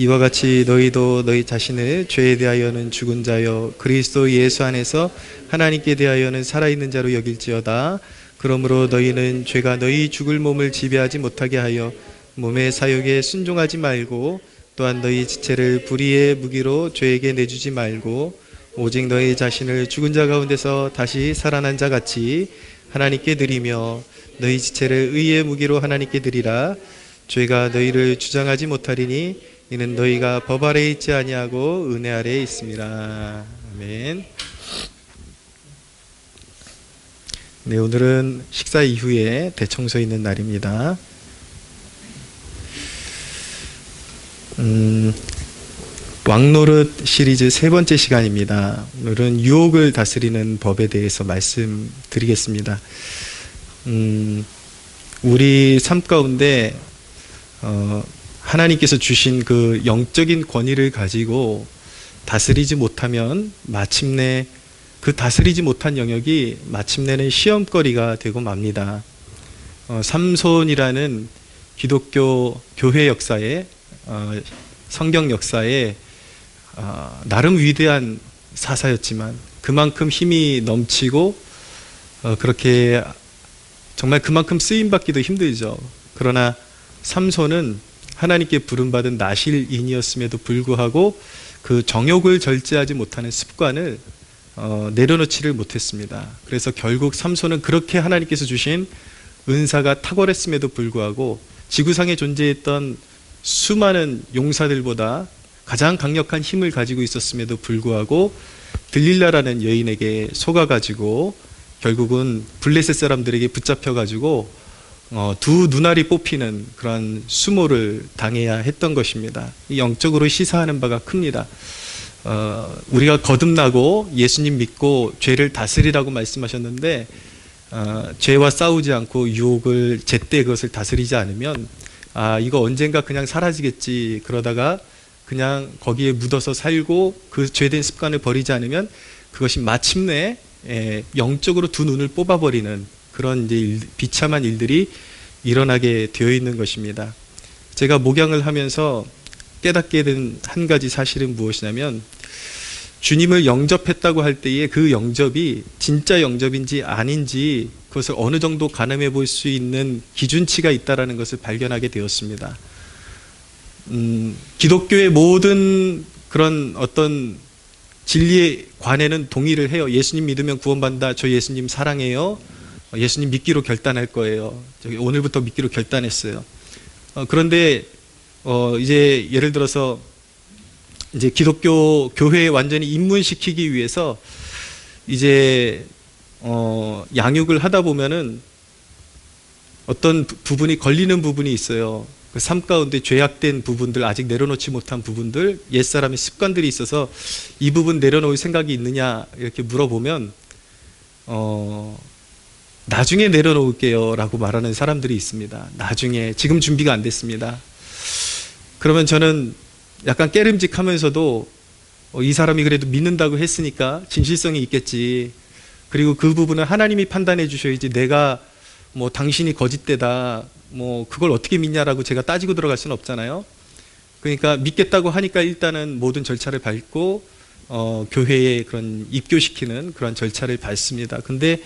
이와 같이 너희도 너희 자신을 죄에 대하여는 죽은 자여 그리스도 예수 안에서 하나님께 대하여는 살아있는 자로 여길지어다. 그러므로 너희는 죄가 너희 죽을 몸을 지배하지 못하게 하여 몸의 사욕에 순종하지 말고, 또한 너희 지체를 불의의 무기로 죄에게 내주지 말고, 오직 너희 자신을 죽은 자 가운데서 다시 살아난 자 같이 하나님께 드리며 너희 지체를 의의 무기로 하나님께 드리라. 죄가 너희를 주장하지 못하리니 이는 너희가 법 아래에 있지 아니하고 은혜 아래에 있습니다. 아멘. 네, 오늘은 식사 이후에 대청소 있는 날입니다. 왕노릇 시리즈 세 번째 시간입니다. 오늘은 유혹을 다스리는 법에 대해서 말씀드리겠습니다. 우리 삶 가운데 하나님께서 주신 그 영적인 권위를 가지고 다스리지 못하면 마침내 그 다스리지 못한 영역이 마침내는 시험거리가 되고 맙니다. 삼손이라는 기독교 교회 역사에 성경 역사에 나름 위대한 사사였지만 그만큼 힘이 넘치고 그렇게 정말 그만큼 쓰임받기도 힘들죠. 그러나 삼손은 하나님께 부름받은 나실인이었음에도 불구하고 그 정욕을 절제하지 못하는 습관을 내려놓지를 못했습니다. 그래서 결국 삼손은 그렇게 하나님께서 주신 은사가 탁월했음에도 불구하고 지구상에 존재했던 수많은 용사들보다 가장 강력한 힘을 가지고 있었음에도 불구하고 들릴라라는 여인에게 속아가지고 결국은 블레셋 사람들에게 붙잡혀가지고 두 눈알이 뽑히는 그런 수모를 당해야 했던 것입니다. 영적으로 시사하는 바가 큽니다. 우리가 거듭나고 예수님 믿고 죄를 다스리라고 말씀하셨는데 죄와 싸우지 않고 유혹을 제때 그것을 다스리지 않으면 이거 언젠가 그냥 사라지겠지 그러다가 그냥 거기에 묻어서 살고 그 죄된 습관을 버리지 않으면 그것이 마침내 영적으로 두 눈을 뽑아버리는 그런 이제 비참한 일들이 일어나게 되어 있는 것입니다. 제가 목양을 하면서 깨닫게 된 한 가지 사실은 무엇이냐면 주님을 영접했다고 할 때에 그 영접이 진짜 영접인지 아닌지 그것을 어느 정도 가늠해 볼 수 있는 기준치가 있다는 것을 발견하게 되었습니다. 기독교의 모든 그런 어떤 진리에 관해는 동의를 해요. 예수님 믿으면 구원받는다. 저 예수님 사랑해요. 예수님 믿기로 결단할 거예요. 오늘부터 믿기로 결단했어요. 그런데 이제 예를 들어서 이제 기독교 교회에 완전히 입문시키기 위해서 이제 양육을 하다 보면은 어떤 부분이 걸리는 부분이 있어요. 그 삶 가운데 죄악된 부분들, 아직 내려놓지 못한 부분들, 옛사람의 습관들이 있어서 이 부분 내려놓을 생각이 있느냐 이렇게 물어보면 나중에 내려놓을게요 라고 말하는 사람들이 있습니다. 나중에, 지금 준비가 안 됐습니다. 그러면 저는 약간 깨름직하면서도 이 사람이 그래도 믿는다고 했으니까 진실성이 있겠지. 그리고 그 부분은 하나님이 판단해 주셔야지 내가 뭐 당신이 거짓되다 뭐 그걸 어떻게 믿냐라고 제가 따지고 들어갈 수는 없잖아요. 그러니까 믿겠다고 하니까 일단은 모든 절차를 밟고 교회에 그런 입교시키는 그런 절차를 밟습니다. 근데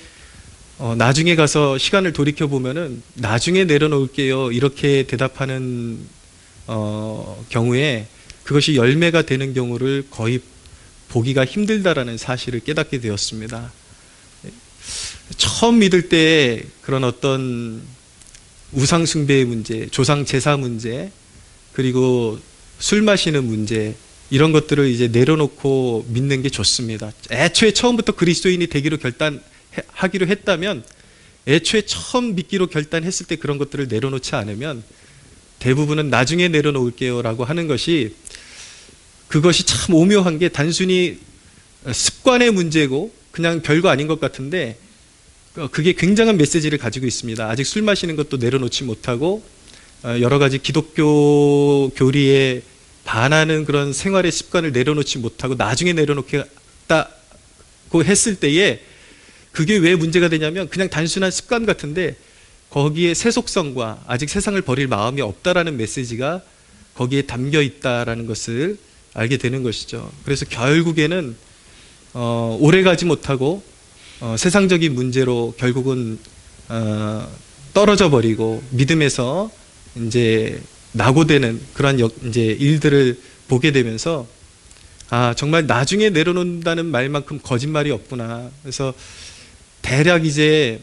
나중에 가서 시간을 돌이켜 보면은 나중에 내려놓을게요 이렇게 대답하는 경우에 그것이 열매가 되는 경우를 거의 보기가 힘들다라는 사실을 깨닫게 되었습니다. 처음 믿을 때 그런 어떤 우상 숭배의 문제, 조상 제사 문제, 그리고 술 마시는 문제 이런 것들을 이제 내려놓고 믿는 게 좋습니다. 애초에 처음부터 그리스도인이 되기로 결단하기로 했다면 애초에 처음 믿기로 결단했을 때 그런 것들을 내려놓지 않으면 대부분은 나중에 내려놓을게요 라고 하는 것이 그것이 참 오묘한 게 단순히 습관의 문제고 그냥 별거 아닌 것 같은데 그게 굉장한 메시지를 가지고 있습니다. 아직 술 마시는 것도 내려놓지 못하고 여러 가지 기독교 교리에 반하는 그런 생활의 습관을 내려놓지 못하고 나중에 내려놓겠다고 했을 때에 그게 왜 문제가 되냐면 그냥 단순한 습관 같은데 거기에 세속성과 아직 세상을 버릴 마음이 없다라는 메시지가 거기에 담겨 있다라는 것을 알게 되는 것이죠. 그래서 결국에는 오래 가지 못하고 세상적인 문제로 결국은 떨어져 버리고 믿음에서 이제 낙오되는 그러한 이제 일들을 보게 되면서 정말 나중에 내려놓는다는 말만큼 거짓말이 없구나. 그래서 대략 이제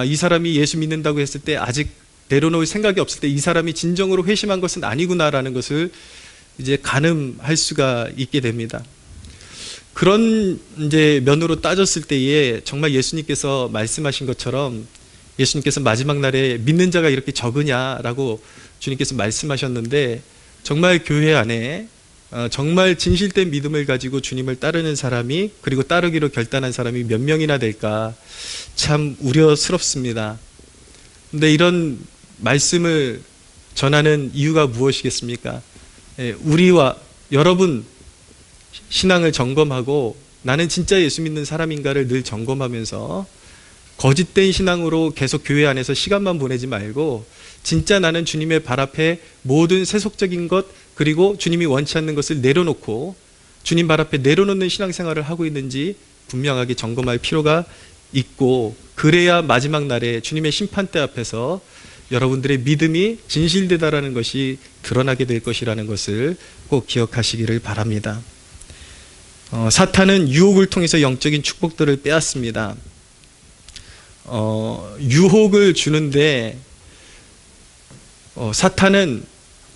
이 사람이 예수 믿는다고 했을 때 아직 내려놓을 생각이 없을 때 이 사람이 진정으로 회심한 것은 아니구나라는 것을 이제 가늠할 수가 있게 됩니다. 그런 이제 면으로 따졌을 때에 정말 예수님께서 말씀하신 것처럼 예수님께서 마지막 날에 믿는 자가 이렇게 적으냐라고 주님께서 말씀하셨는데, 정말 교회 안에 정말 진실된 믿음을 가지고 주님을 따르는 사람이, 그리고 따르기로 결단한 사람이 몇 명이나 될까 참 우려스럽습니다. 근데 이런 말씀을 전하는 이유가 무엇이겠습니까? 우리와 여러분 신앙을 점검하고 나는 진짜 예수 믿는 사람인가를 늘 점검하면서 거짓된 신앙으로 계속 교회 안에서 시간만 보내지 말고 진짜 나는 주님의 발 앞에 모든 세속적인 것 그리고 주님이 원치 않는 것을 내려놓고 주님 발 앞에 내려놓는 신앙생활을 하고 있는지 분명하게 점검할 필요가 있고, 그래야 마지막 날에 주님의 심판대 앞에서 여러분들의 믿음이 진실되다라는 것이 드러나게 될 것이라는 것을 꼭 기억하시기를 바랍니다. 사탄은 유혹을 통해서 영적인 축복들을 빼앗습니다. 유혹을 주는데 사탄은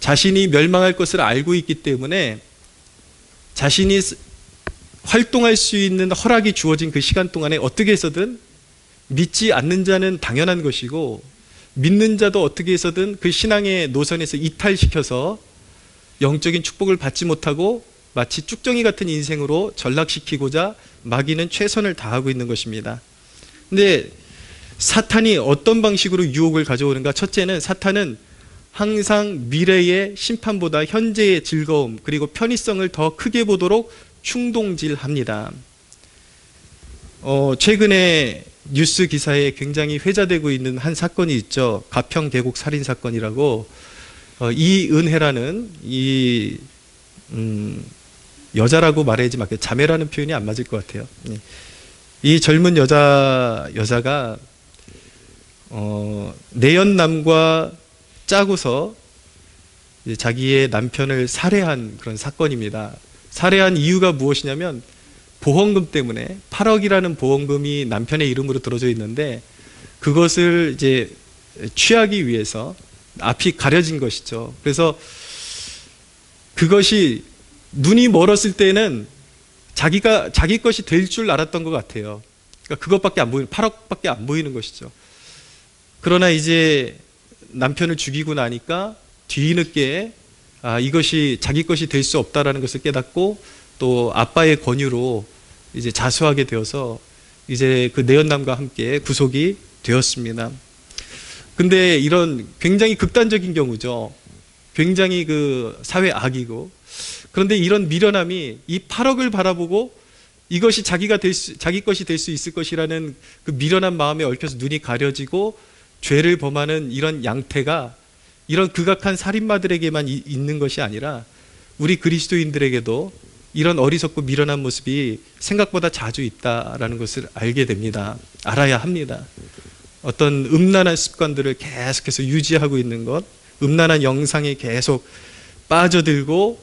자신이 멸망할 것을 알고 있기 때문에 자신이 활동할 수 있는 허락이 주어진 그 시간 동안에 어떻게 해서든 믿지 않는 자는 당연한 것이고 믿는 자도 어떻게 해서든 그 신앙의 노선에서 이탈시켜서 영적인 축복을 받지 못하고 마치 쭉정이 같은 인생으로 전락시키고자 마귀는 최선을 다하고 있는 것입니다. 근데 사탄이 어떤 방식으로 유혹을 가져오는가? 첫째는 사탄은 항상 미래의 심판보다 현재의 즐거움 그리고 편의성을 더 크게 보도록 충동질합니다. 최근에 뉴스 기사에 굉장히 회자되고 있는 한 사건이 있죠. 가평 계곡 살인 사건이라고. 이은혜라는 이 여자라고 말해야지 맞겠, 자매라는 표현이 안 맞을 것 같아요. 이 젊은 여자가 내연남과 짜고서 자기의 남편을 살해한 그런 사건입니다. 살해한 이유가 무엇이냐면 보험금 때문에 8억이라는 보험금이 남편의 이름으로 들어져 있는데 그것을 이제 취하기 위해서 앞이 가려진 것이죠. 그래서 그것이 눈이 멀었을 때는 자기 것이 될 줄 알았던 것 같아요. 그러니까 그것밖에 안 보이는, 8억밖에 안 보이는 것이죠. 그러나 이제 남편을 죽이고 나니까 뒤늦게 이것이 자기 것이 될 수 없다라는 것을 깨닫고 또 아빠의 권유로 이제 자수하게 되어서 이제 그 내연남과 함께 구속이 되었습니다. 근데 이런 굉장히 극단적인 경우죠. 굉장히 그 사회 악이고, 그런데 이런 미련함이 이 8억을 바라보고 이것이 자기 것이 될 수 있을 것이라는 그 미련한 마음에 얽혀서 눈이 가려지고 죄를 범하는 이런 양태가 이런 극악한 살인마들에게만 있는 것이 아니라 우리 그리스도인들에게도 이런 어리석고 미련한 모습이 생각보다 자주 있다라는 것을 알게 됩니다. 알아야 합니다. 어떤 음란한 습관들을 계속해서 유지하고 있는 것, 음란한 영상에 계속 빠져들고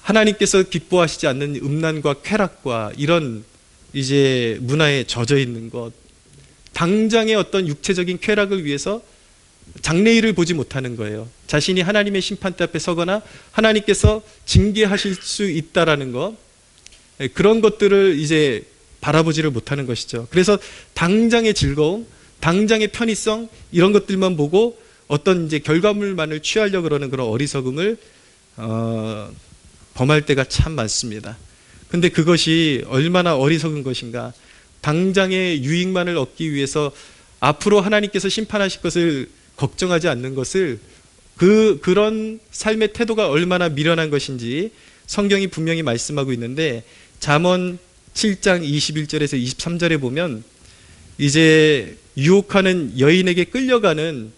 하나님께서 기뻐하시지 않는 음란과 쾌락과 이런 이제 문화에 젖어 있는 것, 당장의 어떤 육체적인 쾌락을 위해서 장래일을 보지 못하는 거예요. 자신이 하나님의 심판대 앞에 서거나 하나님께서 징계하실 수 있다라는 것, 그런 것들을 이제 바라보지를 못하는 것이죠. 그래서 당장의 즐거움, 당장의 편의성 이런 것들만 보고 어떤 이제 결과물만을 취하려고 그러는 그런 어리석음을 범할 때가 참 많습니다. 근데 그것이 얼마나 어리석은 것인가. 당장의 유익만을 얻기 위해서 앞으로 하나님께서 심판하실 것을 걱정하지 않는 것을 그런 삶의 태도가 얼마나 미련한 것인지 성경이 분명히 말씀하고 있는데 잠언 7장 21절에서 23절에 보면 이제 유혹하는 여인에게 끌려가는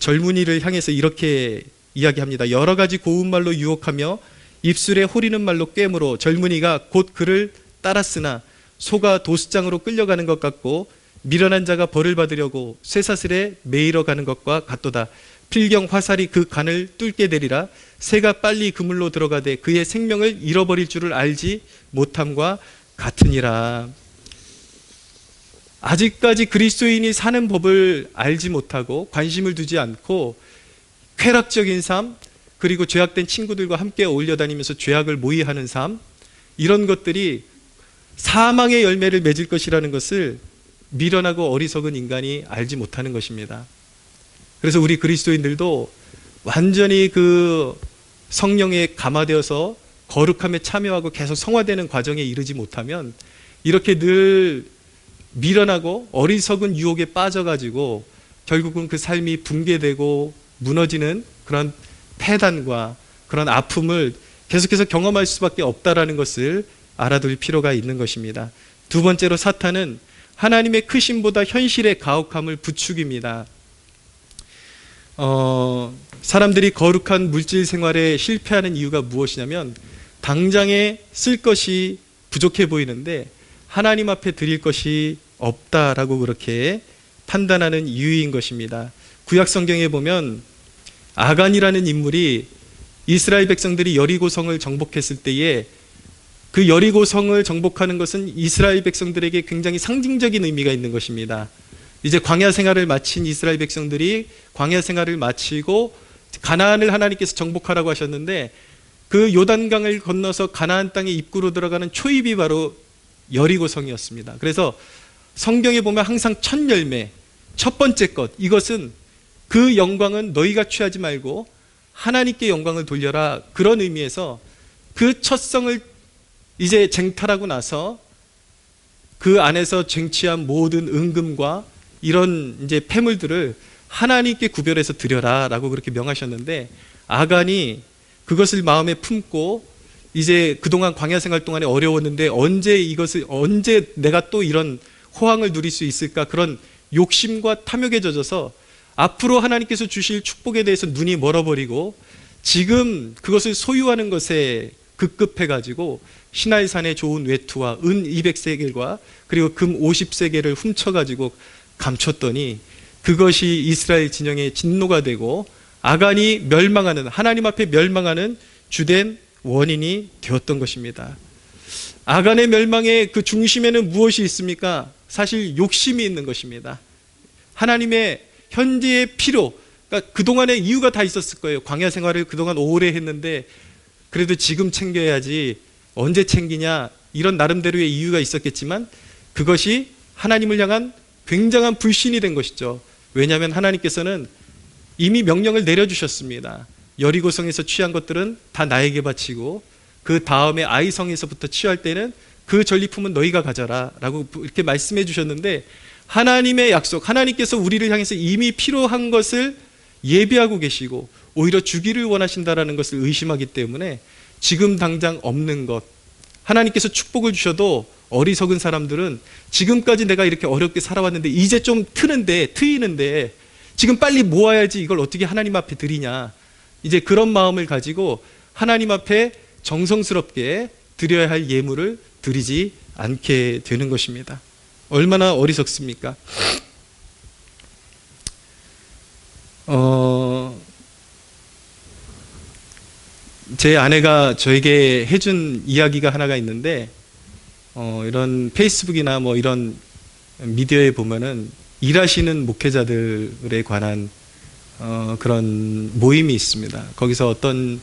젊은이를 향해서 이렇게 이야기합니다. 여러 가지 고운 말로 유혹하며 입술에 호리는 말로 꿰므로 젊은이가 곧 그를 따랐으나 소가 도수장으로 끌려가는 것 같고 미련한 자가 벌을 받으려고 쇠사슬에 매이러 가는 것과 같도다. 필경 화살이 그 간을 뚫게 되리라. 새가 빨리 그물로 들어가되 그의 생명을 잃어버릴 줄을 알지 못함과 같으니라. 아직까지 그리스도인이 사는 법을 알지 못하고 관심을 두지 않고 쾌락적인 삶, 그리고 죄악된 친구들과 함께 어울려 다니면서 죄악을 모의하는 삶, 이런 것들이 사망의 열매를 맺을 것이라는 것을 미련하고 어리석은 인간이 알지 못하는 것입니다. 그래서 우리 그리스도인들도 완전히 그 성령에 감화되어서 거룩함에 참여하고 계속 성화되는 과정에 이르지 못하면 이렇게 늘 미련하고 어리석은 유혹에 빠져가지고 결국은 그 삶이 붕괴되고 무너지는 그런 패단과 그런 아픔을 계속해서 경험할 수밖에 없다라는 것을 알아둘 필요가 있는 것입니다. 두 번째로 사탄은 하나님의 크심보다 현실의 가혹함을 부추깁니다. 사람들이 거룩한 물질 생활에 실패하는 이유가 무엇이냐면 당장에 쓸 것이 부족해 보이는데 하나님 앞에 드릴 것이 없다라고 그렇게 판단하는 이유인 것입니다. 구약 성경에 보면 아간이라는 인물이 이스라엘 백성들이 여리고성을 정복했을 때에 그 여리고성을 정복하는 것은 이스라엘 백성들에게 굉장히 상징적인 의미가 있는 것입니다. 이제 광야 생활을 마친 이스라엘 백성들이 광야 생활을 마치고 가나안을 하나님께서 정복하라고 하셨는데 그 요단강을 건너서 가나안 땅의 입구로 들어가는 초입이 바로 여리고성이었습니다. 그래서 성경에 보면 항상 첫 열매, 첫 번째 것, 이것은 그 영광은 너희가 취하지 말고 하나님께 영광을 돌려라, 그런 의미에서 그 첫성을 이제 쟁탈하고 나서 그 안에서 쟁취한 모든 은금과 이런 이제 폐물들을 하나님께 구별해서 드려라 라고 그렇게 명하셨는데 아간이 그것을 마음에 품고 이제 그동안 광야 생활 동안에 어려웠는데 언제 내가 또 이런 호황을 누릴 수 있을까, 그런 욕심과 탐욕에 젖어서 앞으로 하나님께서 주실 축복에 대해서 눈이 멀어버리고 지금 그것을 소유하는 것에 급급해가지고 시나이산의 좋은 외투와 은 200세겔과 그리고 금 50세겔을 훔쳐가지고 감췄더니 그것이 이스라엘 진영의 진노가 되고 아간이 멸망하는, 하나님 앞에 멸망하는 주된 원인이 되었던 것입니다. 아간의 멸망의 그 중심에는 무엇이 있습니까? 사실 욕심이 있는 것입니다. 하나님의 현재의 필요, 그러니까 그동안의 이유가 다 있었을 거예요. 광야 생활을 그동안 오래 했는데 그래도 지금 챙겨야지 언제 챙기냐, 이런 나름대로의 이유가 있었겠지만 그것이 하나님을 향한 굉장한 불신이 된 것이죠. 왜냐하면 하나님께서는 이미 명령을 내려주셨습니다. 여리고성에서 취한 것들은 다 나에게 바치고 그 다음에 아이성에서부터 취할 때는 그 전리품은 너희가 가져라 라고 이렇게 말씀해 주셨는데 하나님의 약속, 하나님께서 우리를 향해서 이미 필요한 것을 예비하고 계시고 오히려 주기를 원하신다라는 것을 의심하기 때문에 지금 당장 없는 것, 하나님께서 축복을 주셔도 어리석은 사람들은 지금까지 내가 이렇게 어렵게 살아왔는데 이제 좀 트이는데 지금 빨리 모아야지 이걸 어떻게 하나님 앞에 드리냐, 이제 그런 마음을 가지고 하나님 앞에 정성스럽게 드려야 할 예물을 드리지 않게 되는 것입니다. 얼마나 어리석습니까? 제 아내가 저에게 해준 이야기가 하나가 있는데 이런 페이스북이나 뭐 이런 미디어에 보면은 일하시는 목회자들에 관한 그런 모임이 있습니다. 거기서 어떤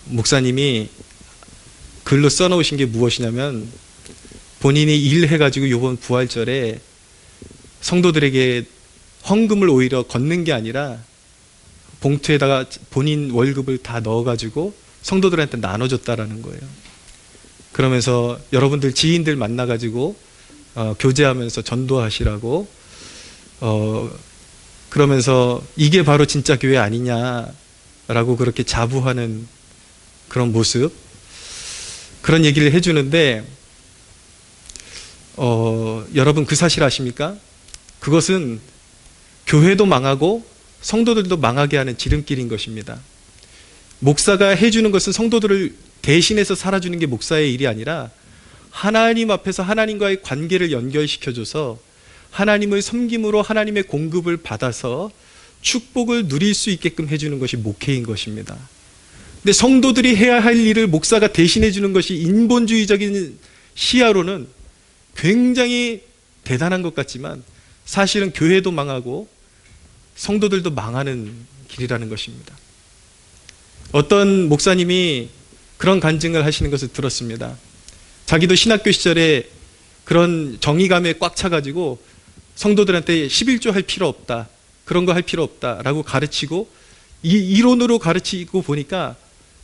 목사님이 글로 써놓으신 게 무엇이냐면 본인이 일해가지고 이번 부활절에 성도들에게 헌금을 오히려 걷는 게 아니라 봉투에다가 본인 월급을 다 넣어가지고 성도들한테 나눠줬다라는 거예요. 그러면서 여러분들 지인들 만나가지고 교제하면서 전도하시라고 그러면서 이게 바로 진짜 교회 아니냐라고 그렇게 자부하는 그런 모습, 그런 얘기를 해주는데 여러분 그 사실 아십니까? 그것은 교회도 망하고 성도들도 망하게 하는 지름길인 것입니다. 목사가 해주는 것은 성도들을 대신해서 살아주는 게 목사의 일이 아니라 하나님 앞에서 하나님과의 관계를 연결시켜줘서 하나님을 섬김으로 하나님의 공급을 받아서 축복을 누릴 수 있게끔 해주는 것이 목회인 것입니다. 근데 성도들이 해야 할 일을 목사가 대신해 주는 것이 인본주의적인 시야로는 굉장히 대단한 것 같지만 사실은 교회도 망하고 성도들도 망하는 길이라는 것입니다. 어떤 목사님이 그런 간증을 하시는 것을 들었습니다. 자기도 신학교 시절에 그런 정의감에 꽉 차가지고 성도들한테 11조 할 필요 없다, 그런 거 할 필요 없다라고 가르치고 이 이론으로 가르치고 보니까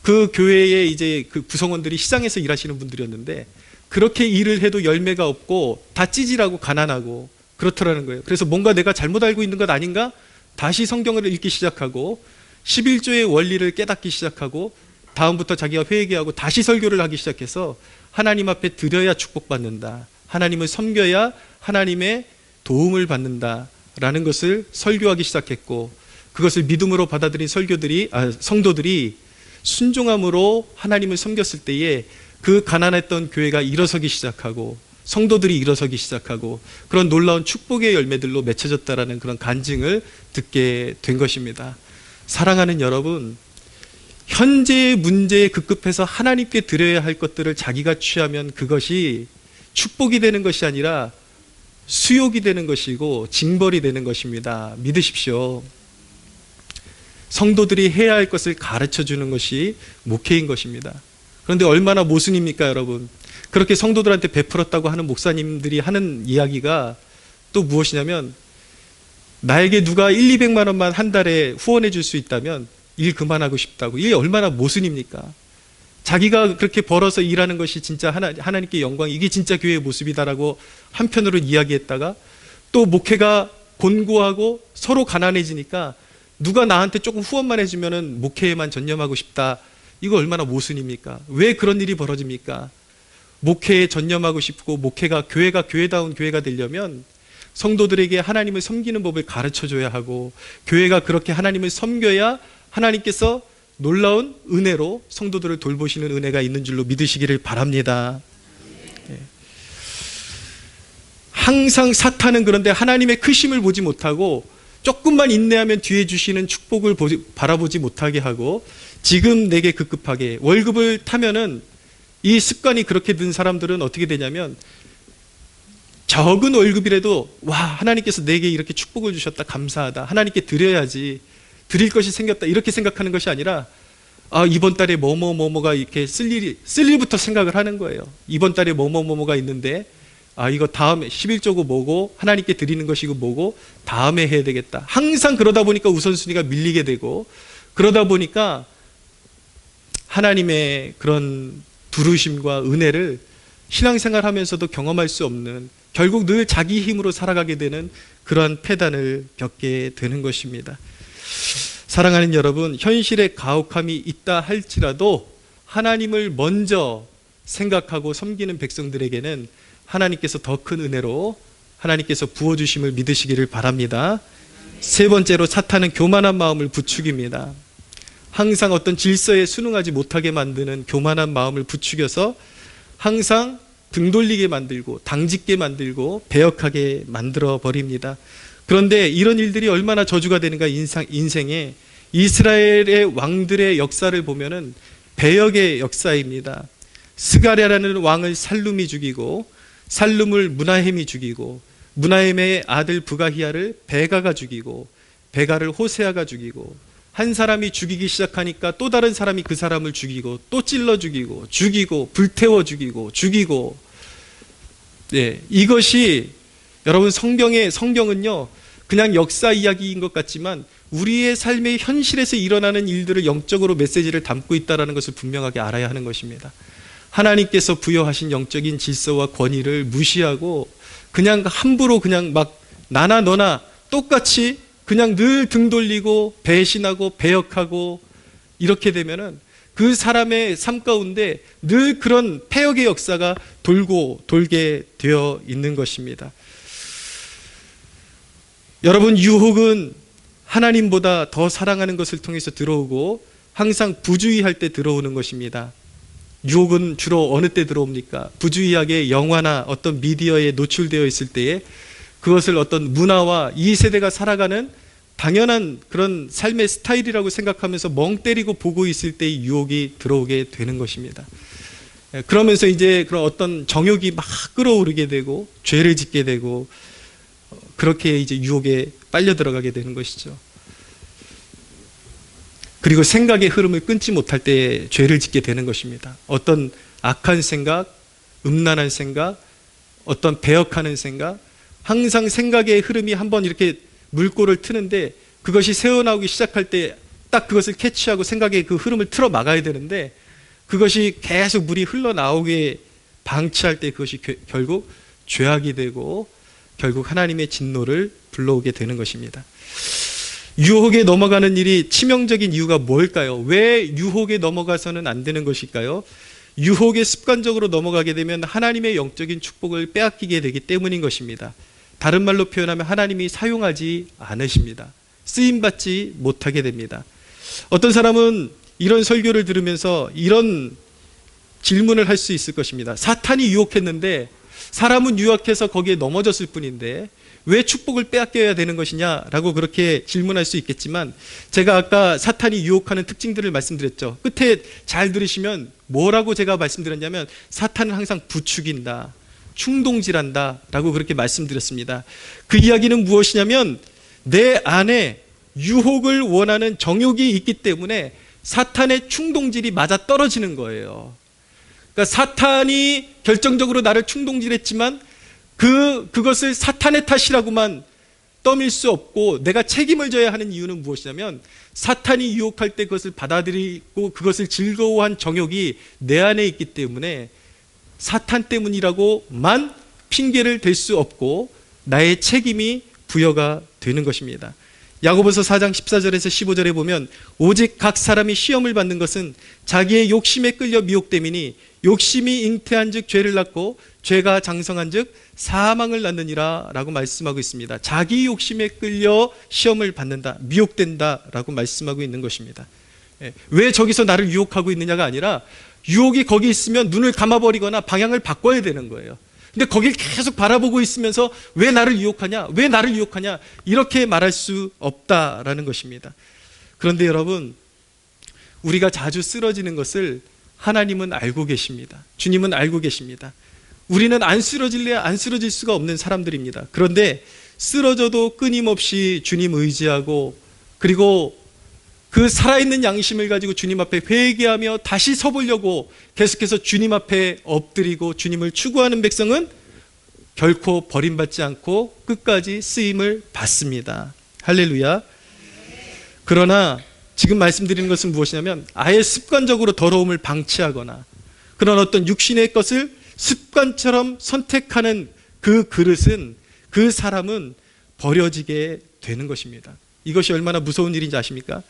그 교회의 이제 그 구성원들이 시장에서 일하시는 분들이었는데 그렇게 일을 해도 열매가 없고 다 찌질하고 가난하고 그렇더라는 거예요. 그래서 뭔가 내가 잘못 알고 있는 것 아닌가? 다시 성경을 읽기 시작하고 11조의 원리를 깨닫기 시작하고 다음부터 자기가 회개하고 다시 설교를 하기 시작해서 하나님 앞에 드려야 축복받는다, 하나님을 섬겨야 하나님의 도움을 받는다라는 것을 설교하기 시작했고, 그것을 믿음으로 받아들인 성도들이 순종함으로 하나님을 섬겼을 때에 그 가난했던 교회가 일어서기 시작하고 성도들이 일어서기 시작하고 그런 놀라운 축복의 열매들로 맺혀졌다라는 그런 간증을 듣게 된 것입니다. 사랑하는 여러분, 현재의 문제에 급급해서 하나님께 드려야 할 것들을 자기가 취하면 그것이 축복이 되는 것이 아니라 수욕이 되는 것이고 징벌이 되는 것입니다. 믿으십시오. 성도들이 해야 할 것을 가르쳐 주는 것이 목회인 것입니다. 그런데 얼마나 모순입니까, 여러분? 그렇게 성도들한테 베풀었다고 하는 목사님들이 하는 이야기가 또 무엇이냐면, 나에게 누가 1, 200만 원만 한 달에 후원해 줄 수 있다면 일 그만하고 싶다고. 이게 얼마나 모순입니까? 자기가 그렇게 벌어서 일하는 것이 진짜 하나님께 영광, 이게 진짜 교회의 모습이다라고 한편으로 이야기했다가 또 목회가 곤고하고 서로 가난해지니까 누가 나한테 조금 후원만 해주면은 목회에만 전념하고 싶다. 이거 얼마나 모순입니까? 왜 그런 일이 벌어집니까? 목회에 전념하고 싶고 교회가 교회다운 교회가 되려면 성도들에게 하나님을 섬기는 법을 가르쳐줘야 하고 교회가 그렇게 하나님을 섬겨야 하나님께서 놀라운 은혜로 성도들을 돌보시는 은혜가 있는 줄로 믿으시기를 바랍니다. 항상 사탄은 그런데 하나님의 크심을 보지 못하고 조금만 인내하면 뒤에 주시는 축복을 바라보지 못하게 하고 지금 내게 급급하게 월급을 타면은 이 습관이 그렇게 든 사람들은 어떻게 되냐면 적은 월급이라도 와, 하나님께서 내게 이렇게 축복을 주셨다, 감사하다, 하나님께 드려야지, 드릴 것이 생겼다, 이렇게 생각하는 것이 아니라 이번 달에 뭐뭐뭐뭐가 이렇게 쓸 일부터 생각을 하는 거예요. 이번 달에 뭐뭐뭐뭐가 있는데 이거 다음에 11조고 뭐고 하나님께 드리는 것이고 뭐고 다음에 해야 되겠다. 항상 그러다 보니까 우선순위가 밀리게 되고 그러다 보니까 하나님의 그런 부르심과 은혜를 신앙생활 하면서도 경험할 수 없는, 결국 늘 자기 힘으로 살아가게 되는 그러한 패단을 겪게 되는 것입니다. 사랑하는 여러분, 현실에 가혹함이 있다 할지라도 하나님을 먼저 생각하고 섬기는 백성들에게는 하나님께서 더 큰 은혜로 하나님께서 부어주심을 믿으시기를 바랍니다. 세 번째로, 사탄은 교만한 마음을 부추깁니다. 항상 어떤 질서에 순응하지 못하게 만드는 교만한 마음을 부추겨서 항상 등 돌리게 만들고 당짓게 만들고 배역하게 만들어 버립니다. 그런데 이런 일들이 얼마나 저주가 되는가, 인생에 이스라엘의 왕들의 역사를 보면은 배역의 역사입니다. 스가랴라는 왕을 살룸이 죽이고 살룸을 므나헴이 죽이고 므나헴의 아들 부가히야를 베가가 죽이고 베가를 호세아가 죽이고 한 사람이 죽이기 시작하니까 또 다른 사람이 그 사람을 죽이고 또 찔러 죽이고 불태워 죽이고 이것이 여러분 성경은요 그냥 역사 이야기인 것 같지만 우리의 삶의 현실에서 일어나는 일들을 영적으로 메시지를 담고 있다는 것을 분명하게 알아야 하는 것입니다. 하나님께서 부여하신 영적인 질서와 권위를 무시하고 그냥 함부로 그냥 막 나나 너나 똑같이 그냥 늘 등 돌리고 배신하고 배역하고 이렇게 되면은 그 사람의 삶 가운데 늘 그런 패역의 역사가 돌게 되어 있는 것입니다. 여러분, 유혹은 하나님보다 더 사랑하는 것을 통해서 들어오고 항상 부주의할 때 들어오는 것입니다. 유혹은 주로 어느 때 들어옵니까? 부주의하게 영화나 어떤 미디어에 노출되어 있을 때에 그것을 어떤 문화와 이 세대가 살아가는 당연한 그런 삶의 스타일이라고 생각하면서 멍 때리고 보고 있을 때의 유혹이 들어오게 되는 것입니다. 그러면서 이제 그런 어떤 정욕이 막 끌어오르게 되고 죄를 짓게 되고 그렇게 이제 유혹에 빨려 들어가게 되는 것이죠. 그리고 생각의 흐름을 끊지 못할 때 죄를 짓게 되는 것입니다. 어떤 악한 생각, 음란한 생각, 어떤 배역하는 생각, 항상 생각의 흐름이 한번 이렇게 물꼬를 트는데 그것이 새어나오기 시작할 때 딱 그것을 캐치하고 생각의 그 흐름을 틀어 막아야 되는데 그것이 계속 물이 흘러나오게 방치할 때 그것이 결국 죄악이 되고 결국 하나님의 진노를 불러오게 되는 것입니다. 유혹에 넘어가는 일이 치명적인 이유가 뭘까요? 왜 유혹에 넘어가서는 안 되는 것일까요? 유혹에 습관적으로 넘어가게 되면 하나님의 영적인 축복을 빼앗기게 되기 때문인 것입니다. 다른 말로 표현하면 하나님이 사용하지 않으십니다. 쓰임받지 못하게 됩니다. 어떤 사람은 이런 설교를 들으면서 이런 질문을 할 수 있을 것입니다. 사탄이 유혹했는데 사람은 유혹해서 거기에 넘어졌을 뿐인데 왜 축복을 빼앗겨야 되는 것이냐라고 그렇게 질문할 수 있겠지만 제가 아까 사탄이 유혹하는 특징들을 말씀드렸죠. 끝에 잘 들으시면 뭐라고 제가 말씀드렸냐면 사탄은 항상 부추긴다, 충동질한다 라고 그렇게 말씀드렸습니다. 그 이야기는 무엇이냐면 내 안에 유혹을 원하는 정욕이 있기 때문에 사탄의 충동질이 맞아 떨어지는 거예요. 그러니까 사탄이 결정적으로 나를 충동질했지만 그것을 사탄의 탓이라고만 떠밀 수 없고 내가 책임을 져야 하는 이유는 무엇이냐면 사탄이 유혹할 때 그것을 받아들이고 그것을 즐거워한 정욕이 내 안에 있기 때문에 사탄 때문이라고만 핑계를 댈 수 없고 나의 책임이 부여가 되는 것입니다. 야고보서 4장 14절에서 15절에 보면 오직 각 사람이 시험을 받는 것은 자기의 욕심에 끌려 미혹됨이니 욕심이 잉태한 즉 죄를 낳고 죄가 장성한 즉 사망을 낳느니라 라고 말씀하고 있습니다. 자기 욕심에 끌려 시험을 받는다, 미혹된다 라고 말씀하고 있는 것입니다. 왜 저기서 나를 유혹하고 있느냐가 아니라 유혹이 거기 있으면 눈을 감아버리거나 방향을 바꿔야 되는 거예요. 근데 거길 계속 바라보고 있으면서 왜 나를 유혹하냐, 왜 나를 유혹하냐 이렇게 말할 수 없다라는 것입니다. 그런데 여러분, 우리가 자주 쓰러지는 것을 하나님은 알고 계십니다. 주님은 알고 계십니다. 우리는 안 쓰러질래야 안 쓰러질 수가 없는 사람들입니다. 그런데 쓰러져도 끊임없이 주님 의지하고 그리고 그 살아있는 양심을 가지고 주님 앞에 회개하며 다시 서보려고 계속해서 주님 앞에 엎드리고 주님을 추구하는 백성은 결코 버림받지 않고 끝까지 쓰임을 받습니다. 할렐루야. 그러나 지금 말씀드리는 것은 무엇이냐면 아예 습관적으로 더러움을 방치하거나 그런 어떤 육신의 것을 습관처럼 선택하는 그 그릇은 그 사람은 버려지게 되는 것입니다. 이것이 얼마나 무서운 일인지 아십니까?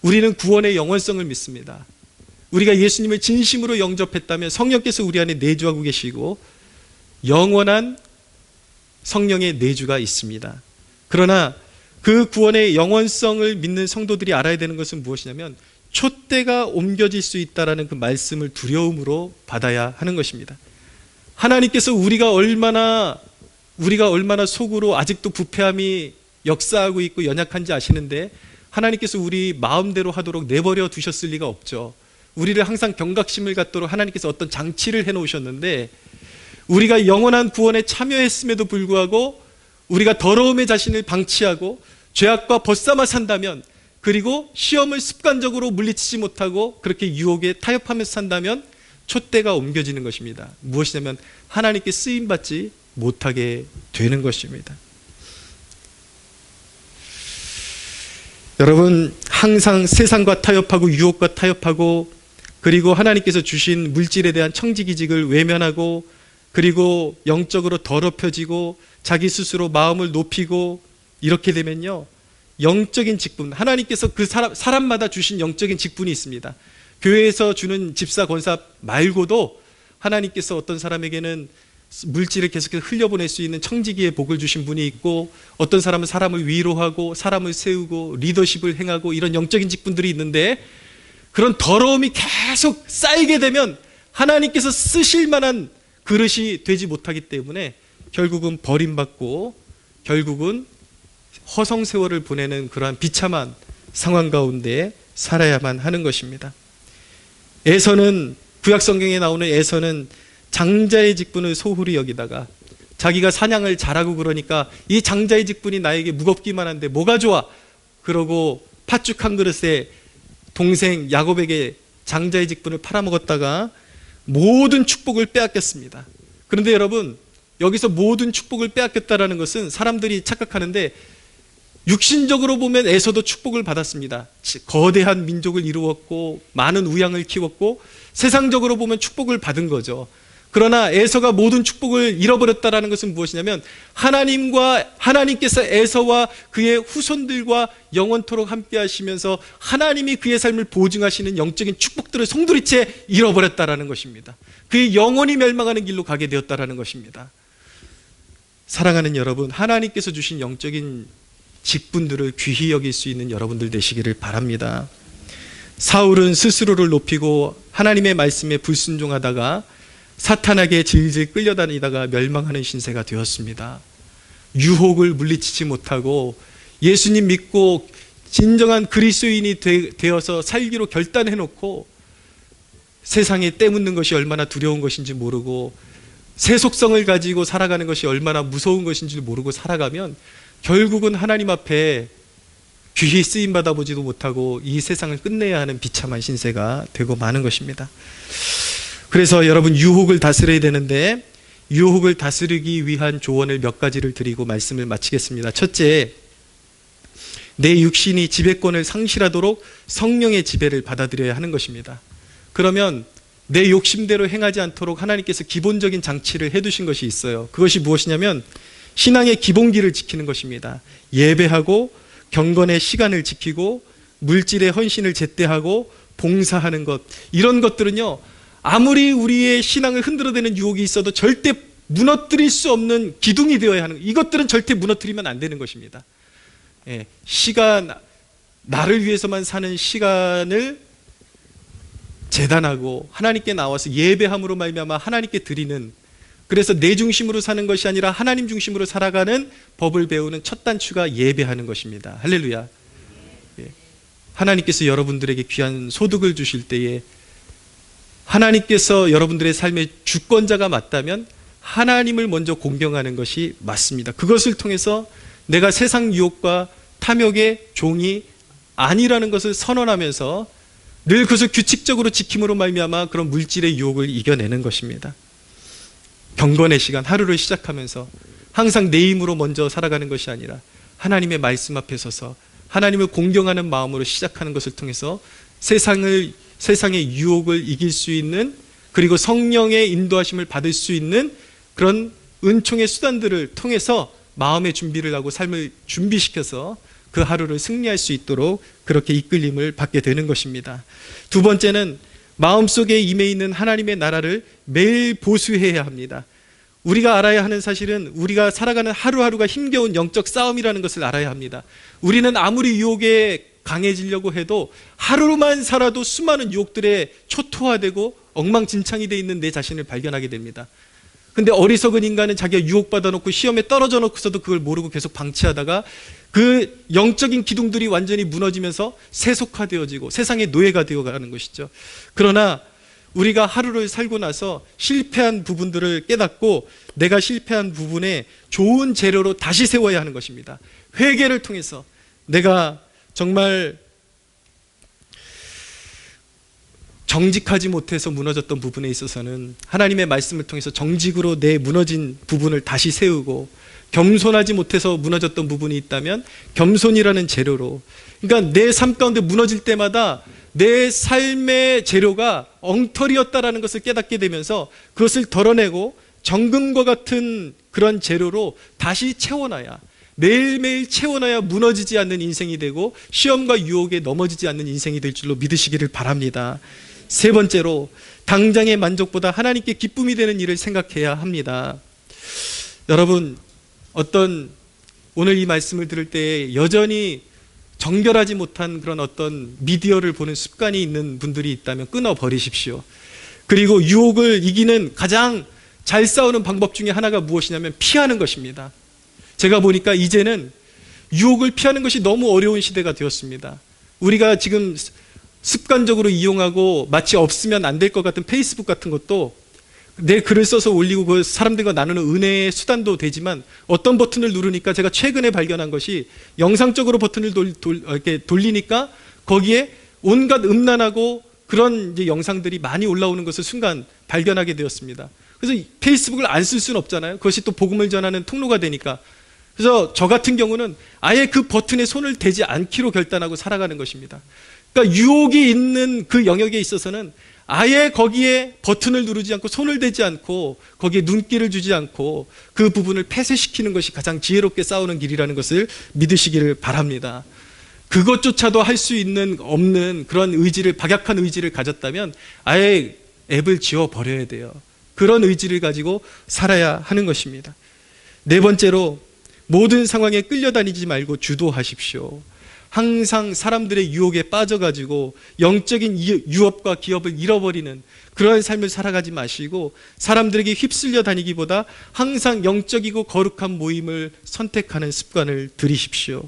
우리는 구원의 영원성을 믿습니다. 우리가 예수님을 진심으로 영접했다면 성령께서 우리 안에 내주하고 계시고 영원한 성령의 내주가 있습니다. 그러나 그 구원의 영원성을 믿는 성도들이 알아야 되는 것은 무엇이냐면 촛대가 옮겨질 수 있다는 그 말씀을 두려움으로 받아야 하는 것입니다. 하나님께서 우리가 얼마나 속으로 아직도 부패함이 역사하고 있고 연약한지 아시는데 하나님께서 우리 마음대로 하도록 내버려 두셨을 리가 없죠. 우리를 항상 경각심을 갖도록 하나님께서 어떤 장치를 해놓으셨는데 우리가 영원한 구원에 참여했음에도 불구하고 우리가 더러움의 자신을 방치하고 죄악과 벗삼아 산다면 그리고 시험을 습관적으로 물리치지 못하고 그렇게 유혹에 타협하면서 산다면 촛대가 옮겨지는 것입니다. 무엇이냐면 하나님께 쓰임받지 못하게 되는 것입니다. 여러분, 항상 세상과 타협하고 유혹과 타협하고 그리고 하나님께서 주신 물질에 대한 청지기직을 외면하고 그리고 영적으로 더럽혀지고 자기 스스로 마음을 높이고 이렇게 되면요, 영적인 직분, 하나님께서 그 사람마다 주신 영적인 직분이 있습니다. 교회에서 주는 집사 권사 말고도 하나님께서 어떤 사람에게는 물질을 계속해서 흘려보낼 수 있는 청지기의 복을 주신 분이 있고 어떤 사람은 사람을 위로하고 사람을 세우고 리더십을 행하고 이런 영적인 직분들이 있는데 그런 더러움이 계속 쌓이게 되면 하나님께서 쓰실 만한 그릇이 되지 못하기 때문에 결국은 버림받고 결국은 허송세월을 보내는 그러한 비참한 상황 가운데 살아야만 하는 것입니다. 에서는, 구약 성경에 나오는 에서는 장자의 직분을 소홀히 여기다가 자기가 사냥을 잘하고 그러니까 이 장자의 직분이 나에게 무겁기만 한데 뭐가 좋아? 그러고 팥죽 한 그릇에 동생 야곱에게 장자의 직분을 팔아먹었다가 모든 축복을 빼앗겼습니다. 그런데 여러분, 여기서 모든 축복을 빼앗겼다는 것은 사람들이 착각하는데 육신적으로 보면 에서도 축복을 받았습니다. 거대한 민족을 이루었고 많은 우양을 키웠고 세상적으로 보면 축복을 받은 거죠. 그러나 에서가 모든 축복을 잃어버렸다는 것은 무엇이냐면 하나님께서 에서와 그의 후손들과 영원토록 함께 하시면서 하나님이 그의 삶을 보증하시는 영적인 축복들을 송두리째 잃어버렸다는 것입니다. 그의 영원히 멸망하는 길로 가게 되었다는 것입니다. 사랑하는 여러분, 하나님께서 주신 영적인 직분들을 귀히 여길 수 있는 여러분들 되시기를 바랍니다. 사울은 스스로를 높이고 하나님의 말씀에 불순종하다가 사탄에게 질질 끌려다니다가 멸망하는 신세가 되었습니다. 유혹을 물리치지 못하고 예수님 믿고 진정한 그리스도인이 되어서 살기로 결단해놓고 세상에 때묻는 것이 얼마나 두려운 것인지 모르고 세속성을 가지고 살아가는 것이 얼마나 무서운 것인지 모르고 살아가면 결국은 하나님 앞에 귀히 쓰임받아 보지도 못하고 이 세상을 끝내야 하는 비참한 신세가 되고 마는 것입니다. 그래서 여러분, 유혹을 다스려야 되는데 유혹을 다스리기 위한 조언을 몇 가지를 드리고 말씀을 마치겠습니다. 첫째, 내 육신이 지배권을 상실하도록 성령의 지배를 받아들여야 하는 것입니다. 그러면 내 욕심대로 행하지 않도록 하나님께서 기본적인 장치를 해두신 것이 있어요. 그것이 무엇이냐면 신앙의 기본기를 지키는 것입니다. 예배하고 경건의 시간을 지키고 물질의 헌신을 제때하고 봉사하는 것, 이런 것들은요, 아무리 우리의 신앙을 흔들어대는 유혹이 있어도 절대 무너뜨릴 수 없는 기둥이 되어야 하는, 이것들은 절대 무너뜨리면 안 되는 것입니다. 시간, 나를 위해서만 사는 시간을 재단하고 하나님께 나와서 예배함으로 말미암아 하나님께 드리는, 그래서 내 중심으로 사는 것이 아니라 하나님 중심으로 살아가는 법을 배우는 첫 단추가 예배하는 것입니다. 할렐루야. 하나님께서 여러분들에게 귀한 소득을 주실 때에 하나님께서 여러분들의 삶의 주권자가 맞다면 하나님을 먼저 공경하는 것이 맞습니다. 그것을 통해서 내가 세상 유혹과 탐욕의 종이 아니라는 것을 선언하면서 늘 그것을 규칙적으로 지킴으로 말미암아 그런 물질의 유혹을 이겨내는 것입니다. 경건의 시간, 하루를 시작하면서 항상 내 힘으로 먼저 살아가는 것이 아니라 하나님의 말씀 앞에 서서 하나님을 공경하는 마음으로 시작하는 것을 통해서 세상의 유혹을 이길 수 있는, 그리고 성령의 인도하심을 받을 수 있는 그런 은총의 수단들을 통해서 마음의 준비를 하고 삶을 준비시켜서 그 하루를 승리할 수 있도록 그렇게 이끌림을 받게 되는 것입니다. 두 번째는 마음속에 임해 있는 하나님의 나라를 매일 보수해야 합니다. 우리가 알아야 하는 사실은 우리가 살아가는 하루하루가 힘겨운 영적 싸움이라는 것을 알아야 합니다. 우리는 아무리 유혹에 강해지려고 해도 하루만 살아도 수많은 유혹들에 초토화되고 엉망진창이 되어 있는 내 자신을 발견하게 됩니다. 근데 어리석은 인간은 자기가 유혹받아 놓고 시험에 떨어져 놓고서도 그걸 모르고 계속 방치하다가 그 영적인 기둥들이 완전히 무너지면서 세속화되어지고 세상의 노예가 되어가는 것이죠. 그러나 우리가 하루를 살고 나서 실패한 부분들을 깨닫고 내가 실패한 부분에 좋은 재료로 다시 세워야 하는 것입니다. 회개를 통해서 내가 정말 정직하지 못해서 무너졌던 부분에 있어서는 하나님의 말씀을 통해서 정직으로 내 무너진 부분을 다시 세우고, 겸손하지 못해서 무너졌던 부분이 있다면 겸손이라는 재료로, 그러니까 내 삶 가운데 무너질 때마다 내 삶의 재료가 엉터리였다라는 것을 깨닫게 되면서 그것을 덜어내고 정금과 같은 그런 재료로 다시 채워놔야, 매일매일 채워놔야 무너지지 않는 인생이 되고 시험과 유혹에 넘어지지 않는 인생이 될 줄로 믿으시기를 바랍니다. 세 번째로, 당장의 만족보다 하나님께 기쁨이 되는 일을 생각해야 합니다. 여러분, 오늘 이 말씀을 들을 때 여전히 정결하지 못한 그런 어떤 미디어를 보는 습관이 있는 분들이 있다면 끊어버리십시오. 그리고 유혹을 이기는 가장 잘 싸우는 방법 중에 하나가 무엇이냐면 피하는 것입니다. 제가 보니까 이제는 유혹을 피하는 것이 너무 어려운 시대가 되었습니다. 우리가 지금 습관적으로 이용하고 마치 없으면 안 될 것 같은 페이스북 같은 것도 내 글을 써서 올리고 그 사람들과 나누는 은혜의 수단도 되지만 어떤 버튼을 누르니까 제가 최근에 발견한 것이 영상적으로 버튼을 이렇게 돌리니까 거기에 온갖 음란하고 그런 이제 영상들이 많이 올라오는 것을 순간 발견하게 되었습니다. 그래서 페이스북을 안 쓸 수는 없잖아요. 그것이 또 복음을 전하는 통로가 되니까. 그래서 저 같은 경우는 아예 그 버튼에 손을 대지 않기로 결단하고 살아가는 것입니다. 그러니까 유혹이 있는 그 영역에 있어서는 아예 거기에 버튼을 누르지 않고 손을 대지 않고 거기에 눈길을 주지 않고 그 부분을 폐쇄시키는 것이 가장 지혜롭게 싸우는 길이라는 것을 믿으시기를 바랍니다. 그것조차도 할 수 있는 없는 그런 의지를, 박약한 의지를 가졌다면 아예 앱을 지워버려야 돼요. 그런 의지를 가지고 살아야 하는 것입니다. 네 번째로, 모든 상황에 끌려다니지 말고 주도하십시오. 항상 사람들의 유혹에 빠져가지고 영적인 유업과 기업을 잃어버리는 그러한 삶을 살아가지 마시고 사람들에게 휩쓸려 다니기보다 항상 영적이고 거룩한 모임을 선택하는 습관을 들이십시오.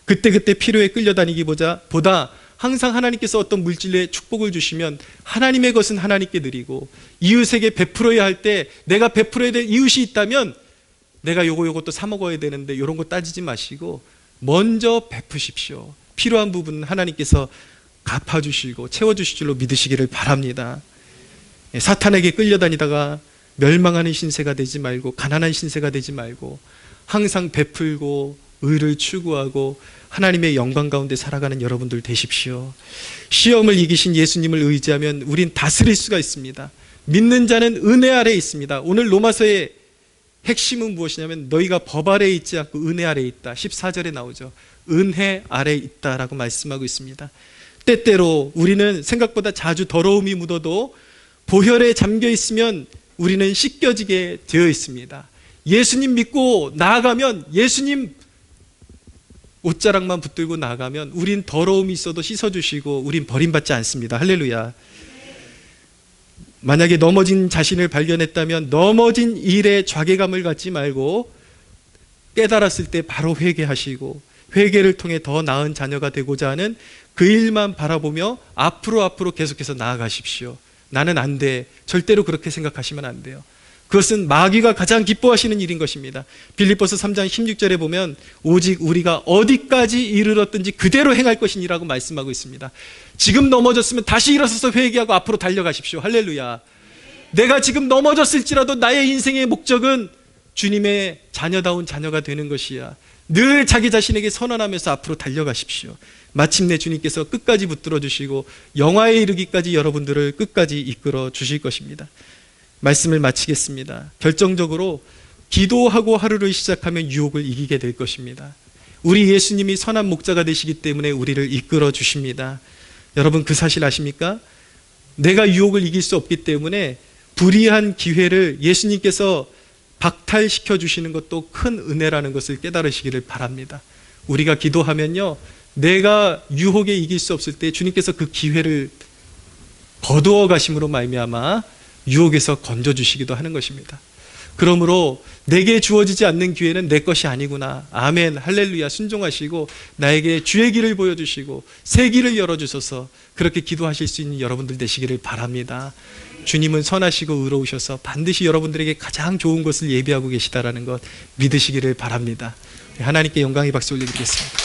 그때그때 필요에 끌려다니기보다 항상 하나님께서 어떤 물질에 축복을 주시면 하나님의 것은 하나님께 드리고 이웃에게 베풀어야 할 때 내가 베풀어야 될 이웃이 있다면 내가 요것도 사 먹어야 되는데 이런 거 따지지 마시고 먼저 베푸십시오. 필요한 부분은 하나님께서 갚아주시고 채워주실 줄로 믿으시기를 바랍니다. 사탄에게 끌려다니다가 멸망하는 신세가 되지 말고 가난한 신세가 되지 말고 항상 베풀고 의를 추구하고 하나님의 영광 가운데 살아가는 여러분들 되십시오. 시험을 이기신 예수님을 의지하면 우린 다스릴 수가 있습니다. 믿는 자는 은혜 아래에 있습니다. 오늘 로마서의 핵심은 무엇이냐면 너희가 법 아래에 있지 않고 은혜 아래에 있다. 14절에 나오죠. 은혜 아래에 있다라고 말씀하고 있습니다. 때때로 우리는 생각보다 자주 더러움이 묻어도 보혈에 잠겨 있으면 우리는 씻겨지게 되어 있습니다. 예수님 믿고 나아가면, 예수님 옷자락만 붙들고 나아가면 우린 더러움이 있어도 씻어주시고 우린 버림받지 않습니다. 할렐루야. 만약에 넘어진 자신을 발견했다면 넘어진 일에 좌괴감을 갖지 말고 깨달았을 때 바로 회개하시고 회개를 통해 더 나은 자녀가 되고자 하는 그 일만 바라보며 앞으로 계속해서 나아가십시오. 나는 안 돼. 절대로 그렇게 생각하시면 안 돼요. 그것은 마귀가 가장 기뻐하시는 일인 것입니다. 빌립보서 3장 16절에 보면 오직 우리가 어디까지 이르렀든지 그대로 행할 것이니라고 말씀하고 있습니다. 지금 넘어졌으면 다시 일어서서 회개하고 앞으로 달려가십시오. 할렐루야. 내가 지금 넘어졌을지라도 나의 인생의 목적은 주님의 자녀다운 자녀가 되는 것이야. 늘 자기 자신에게 선언하면서 앞으로 달려가십시오. 마침내 주님께서 끝까지 붙들어 주시고 영화에 이르기까지 여러분들을 끝까지 이끌어 주실 것입니다. 말씀을 마치겠습니다. 결정적으로 기도하고 하루를 시작하면 유혹을 이기게 될 것입니다. 우리 예수님이 선한 목자가 되시기 때문에 우리를 이끌어 주십니다. 여러분 그 사실 아십니까? 내가 유혹을 이길 수 없기 때문에 불의한 기회를 예수님께서 박탈시켜 주시는 것도 큰 은혜라는 것을 깨달으시기를 바랍니다. 우리가 기도하면요, 내가 유혹에 이길 수 없을 때 주님께서 그 기회를 거두어 가심으로 말미암아 유혹에서 건져주시기도 하는 것입니다. 그러므로 내게 주어지지 않는 기회는 내 것이 아니구나. 아멘, 할렐루야. 순종하시고 나에게 주의 길을 보여주시고 새 길을 열어주셔서 그렇게 기도하실 수 있는 여러분들 되시기를 바랍니다. 주님은 선하시고 의로우셔서 반드시 여러분들에게 가장 좋은 것을 예비하고 계시다라는 것 믿으시기를 바랍니다. 하나님께 영광의 박수 올려드리겠습니다.